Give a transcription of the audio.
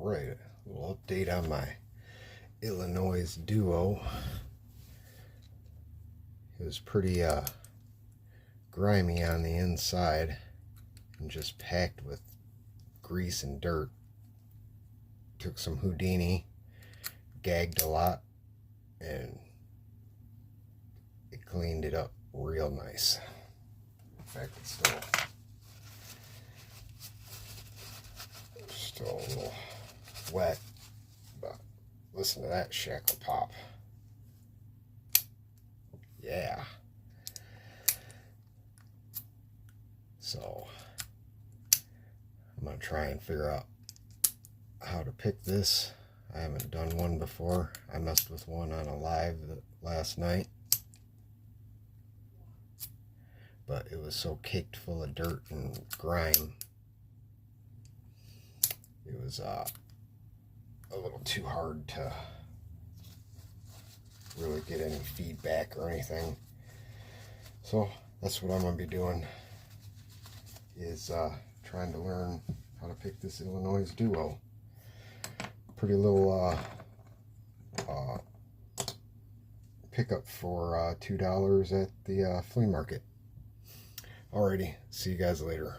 Alright, a little update on my Illinois Duo. It was pretty grimy on the inside and just packed with grease and dirt. Took some Houdini, gagged a lot, and it cleaned it up real nice. In fact, it's still a little wet, but listen to that shackle pop. Yeah. So I'm gonna try and figure out how to pick this. I haven't done one before. I messed with one on a live last night, but it was so caked full of dirt and grime, it was a little too hard to really get any feedback or anything. So that's what I'm going to be doing, is trying to learn how to pick this Illinois Duo. Pretty little pickup for $2 at the flea market. Alrighty, see you guys later.